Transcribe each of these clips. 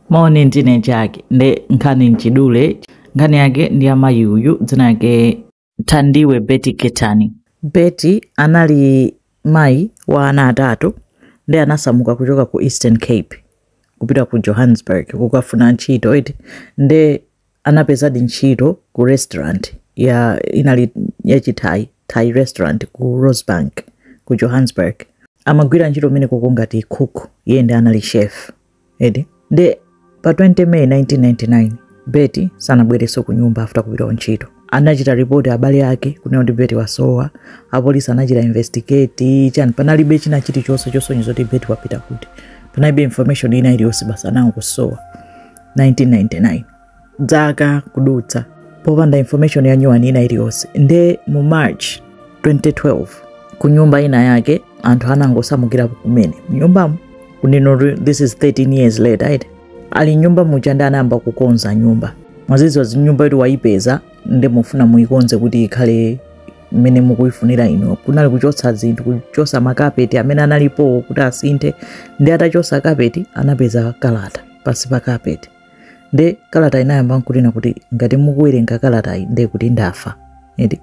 Maone ndine chake nde nkhani nchidule nkhani yake ndi amayi uyu dzina yake Thandiwe Betty Ketani. Betty anali mayi wa ana atatu nde anasamuka kuchoka ku Eastern Cape kupita ku Johannesburg kukafuna ntchito iti nde anapeza ntchito ku restaurant inali Thai restaurant ku Rosebank ku Johannesburg. Amagwira ntchito mene ngati cook, yeye ndi anali chef edi nde pa 20 May 1999 Betty sanabwereso ku nyumba after kupita ntchito. Anachita report abale yake kunena kuti Betty wasowa, apolisi anachita investigate chani panalibe china chilichonse chosonyeza kuti Betty wapita kuti. Panalibe information ina iliyonse basi anango kusowa. 1999 dzaka kudutsa popanda information ya nyuwani ina iliyonse. Nde mu March 2012 ku nyumba ina yake anthu anangosamukira kumene nyumbamu kuneno this is 13 years later right? Ali nyumba muchanda anamba kukonza nyumba mwazizo nyumba yetu waipeza nde mufuna muikonze kuti ikhale mene mukuifunira ino. Kunali kuchotsa zinthu, kuchosa makapeti amene analipo kuti asinthe ndi atachosa kapeti anapeza kalata pasi pa kapeti. Nde kalata inayamba nkutina kuti ngati mukuwerenga kalata nde kuti ndafa edi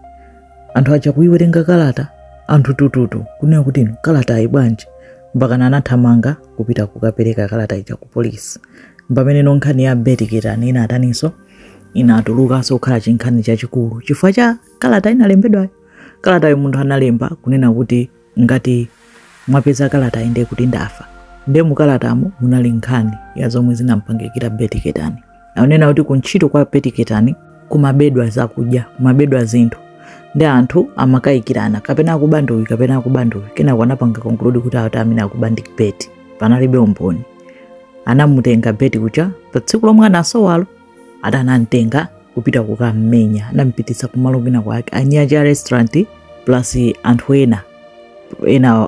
anthu acha kuiwerenga kalata anthu tututu kunena kuti kalata bwanji mpaka anathamanga kupita kukapereka kalata ija ku polisi. Pamene nkhani ya Betty Ketani inataninso inatulukanso kukhala chinkhani chachikulu chifukwa cha kalata inalembedwa. Kalata yo munthu analemba kunena kuti ngati mwapeza kalata inde kuti ndafa. Nde mukalatamo munali nkhani ya zomwe zinampangikira Betty Ketani. Aonena kuti kuntchito kwa Betty Ketani kumabedwa zakudya, kumabedwa zinthu. Nde anthu amakayikirana kapena akubanduwi kapena akubanduwi kena kwanapanga conclude kuti amene akubandi Betty panalibe umboni. Anamutenga Betty kucha pa tsiku lomwe anasowalo adanamtenga kupita kukamenya, anampititsa kumalo kwina kwake Anyaja restaurant plus anthu ena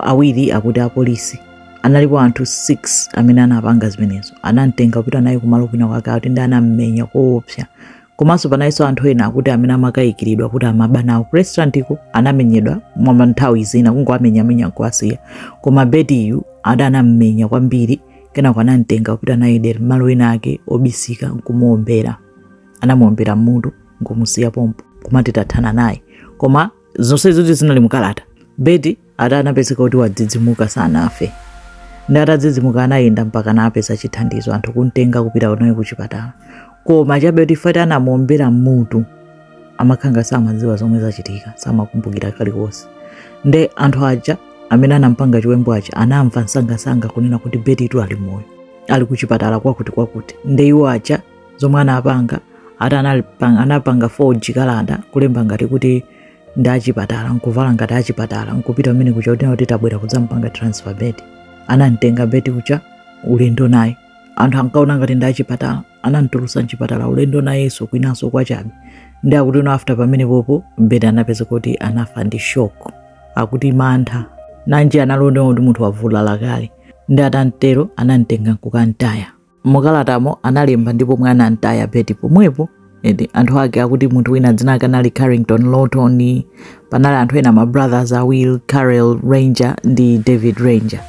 awiri akuti apolisi. Analipo anthu 6 amene anapanga zimenezo. Anamtenga kupita naye kumalo kwina kwake kuti ndi anammenya koopsa. Komanso panaiso anthu ena akuti amene amakayikiridwa kuti amabanawo ku restaurant iko anamenyedwa mwa nthawi zina kungoamenya kuasiya. Koma Betty yu adanammenya kwambiri kena kwanamtenga kupita naye dera malo ena ake obisika nkumuombera. Anamuombera mutu nkumusiya pompo kumati tathana naye. Koma zonse zoti zinali mukalata. Betty adanapezeka kuti wadzidzimuka sanafe. Ndi atadzidzimuka anayenda mpaka anapeza chithandizo anthu kumtenga kupita naye ku chipatala. Koma chabe kuti fati anamuombera mutu amakhanga samadziwa zomwe zachitika, samakumbukira kalikonse. Nde anthu aja amene anampanga chiwembu aja anamva msangasanga kunena kuti Betty tu ali moyo, ali ku chipatala kwakuti. Nde iwo aja zomwe anapanga anapanga forge kalata kulemba ngati kuti ndi achipatala, nkuvala ngati achipatala, nkupita mmene kucha kuti tabwera kudzampanga transfer Betty. Anamtenga Betty kucha ulendo naye. Anthu ankaona ngati ndi achipatala anamtulusa mchipatala ulendo nayenso kwinanso kwachabe. Ndi akuti no after pamene popo Betty anapeza kuti anafa ndi shock akuti mantha nanje analonda kuti munthu wavulala kale. Ndi atantero anamtenga kukantaya. Mukalatamo analemba ndipo mwana antaya Betty pomwepo. Edi anthu ake akuti munthu wina dzina ake anali Carrington Lawton, panali anthu ena ma brothers a Will Carroll Ranger ndi David Ranger.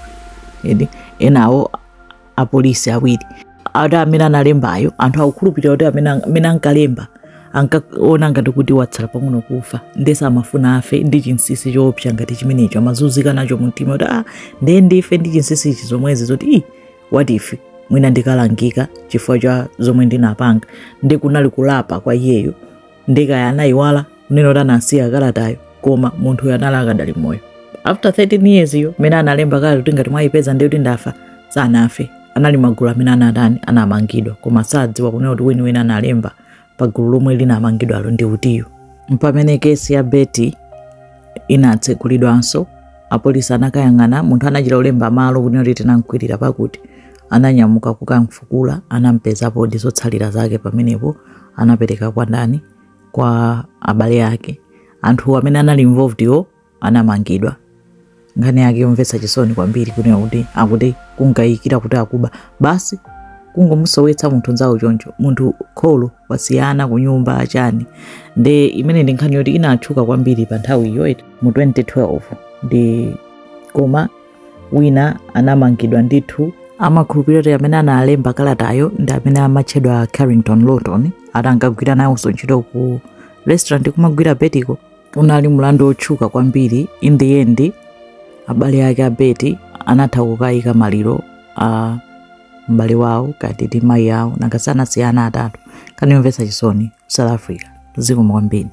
Edi enawo apolisi awiri. Ada amene analembayo anthu akukhulupirira kuti amene ankalemba ankaona ngati kuti watsala pang'ono kufa ndesa amafuna afe ndi chinsinsi choopsa ngati chimenecho amazunzika nacho mumtima kuti ndife ndi chinsinsi ichi zomwezi zoti what if mwina ndikalangika chifukwa cha zomwe ndinapanga. Ndi kunali kulapa kwa iyeyo ndikaya anayiwala kunena kuti anasiya kalatayo koma munthu anali akadali moyo. After 13 years iyo mene analemba kale kuti ngati mwayipeza ndi kuti ndafa sanafe. Anali magulu amene anamangidwa koma sadziwa kunena kuti weniweni analemba pagulu lomwe linamangidwa alo ndi utiyo. Mpamene kesi ya Betty inatsekulidwanso apolisi anakayang'ana munthu anachita ulemba malo kunena kuti tinamkwirira pakuti ananyamuka kukamfukula anampezapo ndi zotsalira zake pamenepo anapereka kwa ndani kwa abale ake. Anthu amene anali involved yo anamangidwa. Nkhani yake yomvetsa chisoni kwambiri kunena kuti akuti kunkayikira kuti akuba basi kungomusowetsa munthu nzawo choncho munthu kholo wasiyana ku nyumba achani. Nde imene ndi nkhani yoti inatchuka kwambiri pa nthawi iyo mu 2012 ndi koma wina anamangidwa ndithu amakhulupirira amene analemba kalatayo ndi amene amatchedwa Carrington Lawton, atangagwira nawonso ntchito ku restaurant kumagwira Bettyko. Unali mulandu otchuka kwambiri. In the end abale ake a Betty anatha kukayika maliro a mbale wawo kati ndi mayi awo, nakasana siyana atatu. Kanimvesa chisoni South Africa. Zikomo kwambiri.